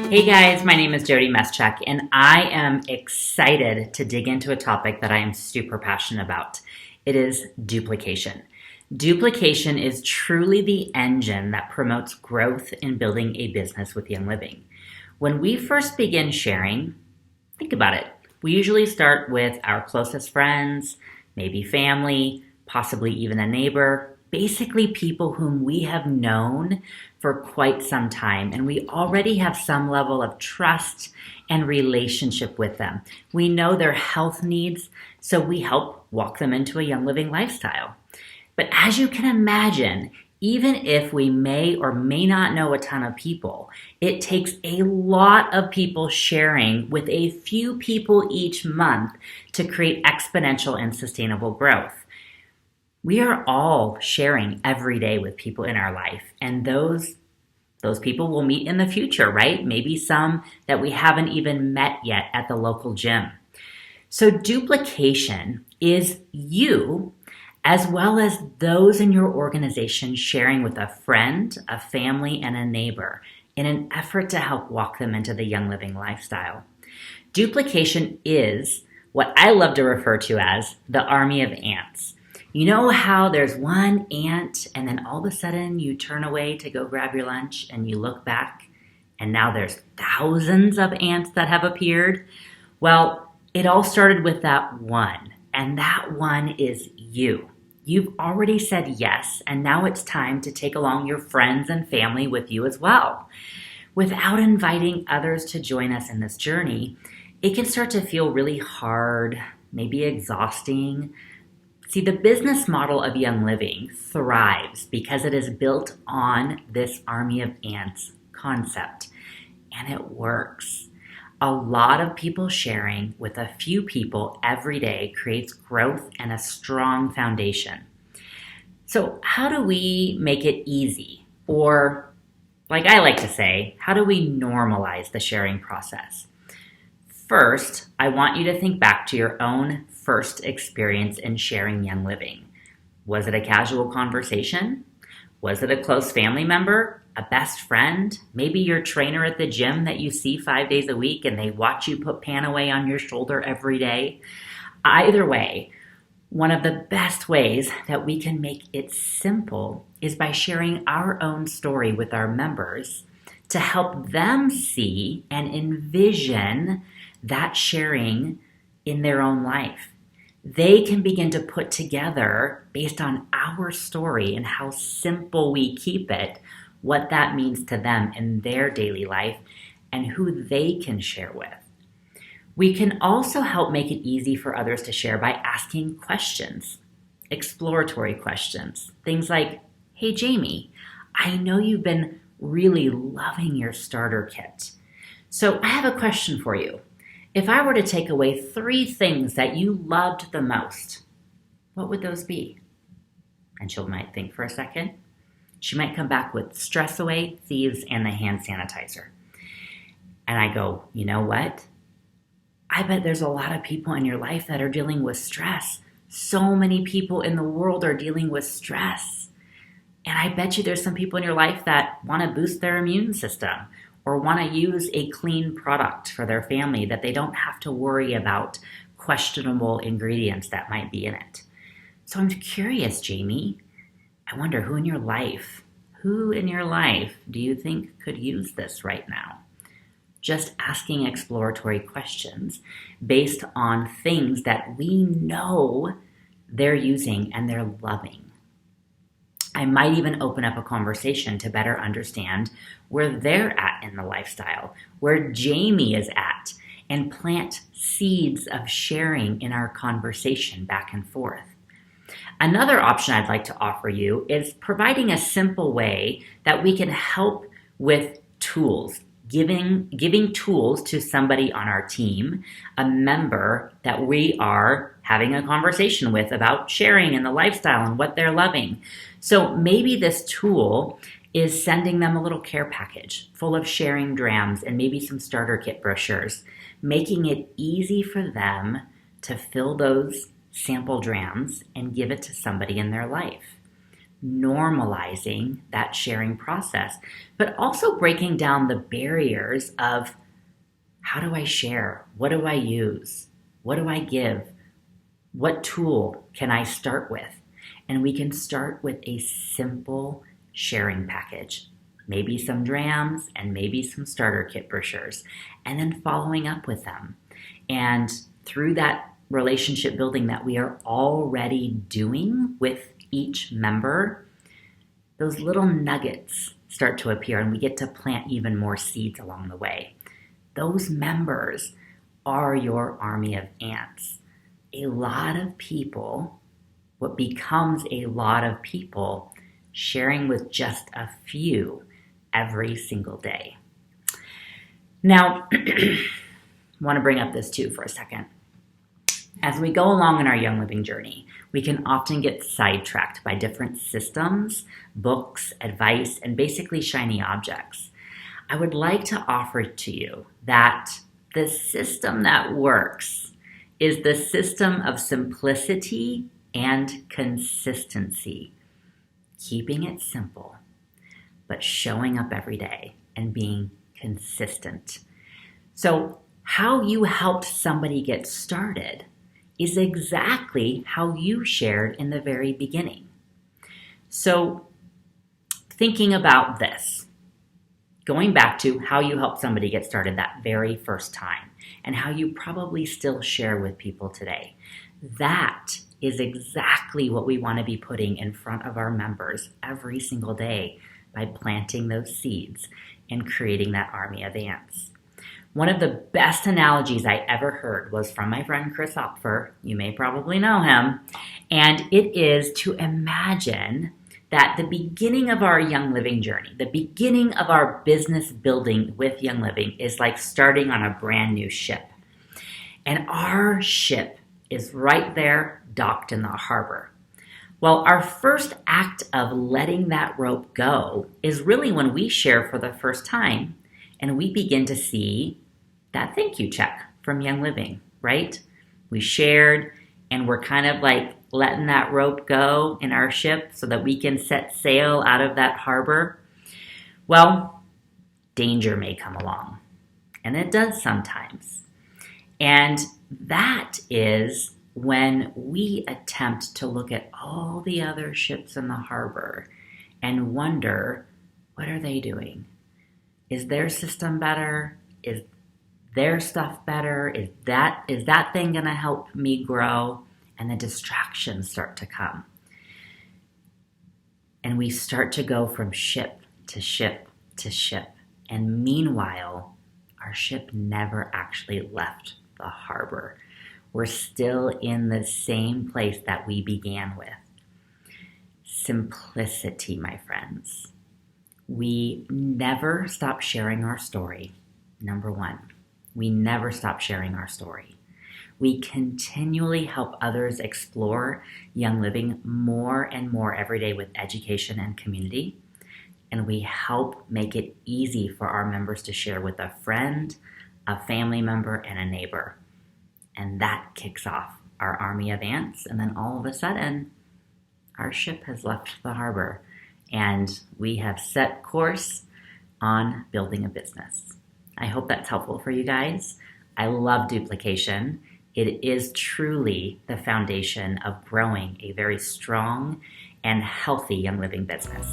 Hey guys, my name is Jodie Meschuk, and I am excited to dig into a topic that I am super passionate about. It is duplication. Duplication is truly the engine that promotes growth in building a business with Young Living. When we first begin sharing, think about it. We usually start with our closest friends, maybe family, possibly even a neighbor, basically people whom we have known for quite some time, and we already have some level of trust and relationship with them. We know their health needs, so we help walk them into a Young Living lifestyle. But as you can imagine, even if we may or may not know a ton of people, it takes a lot of people sharing with a few people each month to create exponential and sustainable growth. We are all sharing every day with people in our life, and those people will meet in the future, right? Maybe some that we haven't even met yet at the local gym. So duplication is you, as well as those in your organization sharing with a friend, a family, and a neighbor in an effort to help walk them into the Young Living lifestyle. Duplication is what I love to refer to as the army of ants. You know how there's one ant and then all of a sudden you turn away to go grab your lunch and you look back and now there's thousands of ants that have appeared? Well, it all started with that one, and that one is you. You've already said yes, and now it's time to take along your friends and family with you as well. Without inviting others to join us in this journey, it can start to feel really hard, maybe exhausting. See, the business model of Young Living thrives because it is built on this army of ants concept, and it works. A lot of people sharing with a few people every day creates growth and a strong foundation. So how do we make it easy? Or, like I like to say, how do we normalize the sharing process? First, I want you to think back to your own first experience in sharing Young Living. Was it a casual conversation? Was it a close family member? A best friend? Maybe your trainer at the gym that you see 5 days a week and they watch you put pan away on your shoulder every day? Either way, one of the best ways that we can make it simple is by sharing our own story with our members to help them see and envision that sharing in their own life. They can begin to put together, based on our story and how simple we keep it, what that means to them in their daily life and who they can share with. We can also help make it easy for others to share by asking questions, exploratory questions. Things like, hey Jamie, I know you've been really loving your starter kit. So I have a question for you. If I were to take away 3 things that you loved the most, what would those be? And she might think for a second. She might come back with stress away, thieves, and the hand sanitizer. And I go, you know what? I bet there's a lot of people in your life that are dealing with stress. So many people in the world are dealing with stress. And I bet you there's some people in your life that want to boost their immune system or want to use a clean product for their family that they don't have to worry about questionable ingredients that might be in it. So I'm curious, Jamie, I wonder who in your life do you think could use this right now? Just asking exploratory questions based on things that we know they're using and they're loving. I might even open up a conversation to better understand where they're at in the lifestyle, where Jamie is at, and plant seeds of sharing in our conversation back and forth. Another option I'd like to offer you is providing a simple way that we can help with tools, giving tools to somebody on our team, a member that we are having a conversation with about sharing and the lifestyle and what they're loving. So maybe this tool is sending them a little care package full of sharing drams and maybe some starter kit brochures, making it easy for them to fill those sample drams and give it to somebody in their life. normalizing that sharing process, but also breaking down the barriers of how do I share? What do I use? What do I give? What tool can I start with? And we can start with a simple sharing package, maybe some drams and maybe some starter kit brochures, and then following up with them. And through that relationship building that we are already doing with each member, those little nuggets start to appear and we get to plant even more seeds along the way. Those members are your army of ants. A lot of people, what becomes a lot of people, sharing with just a few every single day. Now, I want to bring up this too for a second. As we go along in our Young Living journey, we can often get sidetracked by different systems, books, advice, and basically shiny objects. I would like to offer to you that the system that works is the system of simplicity and consistency. Keeping it simple, but showing up every day and being consistent. So how you helped somebody get started is exactly how you shared in the very beginning. So thinking about this, going back to how you helped somebody get started that very first time and how you probably still share with people today, that is exactly what we want to be putting in front of our members every single day by planting those seeds and creating that army of ants. One of the best analogies I ever heard was from my friend Chris Opfer. You may probably know him. And it is to imagine that the beginning of our Young Living journey, the beginning of our business building with Young Living is like starting on a brand new ship. And our ship is right there docked in the harbor. Well, our first act of letting that rope go is really when we share for the first time and we begin to see that thank you check from Young Living, right? We shared and we're kind of like letting that rope go in our ship so that we can set sail out of that harbor. Well, danger may come along, and it does sometimes. And that is when we attempt to look at all the other ships in the harbor and wonder, what are they doing? Is their system better? Is their stuff better? Is that thing going to help me grow? And the distractions start to come. And we start to go from ship to ship to ship. And meanwhile, our ship never actually left the harbor. We're still in the same place that we began with. Simplicity, my friends. We never stop sharing our story. Number one, we never stop sharing our story. We continually help others explore Young Living more and more every day with education and community. And we help make it easy for our members to share with a friend, a family member, and a neighbor. And that kicks off our army of ants. And then all of a sudden, our ship has left the harbor and we have set course on building a business. I hope that's helpful for you guys. I love duplication. It is truly the foundation of growing a very strong and healthy Young Living business.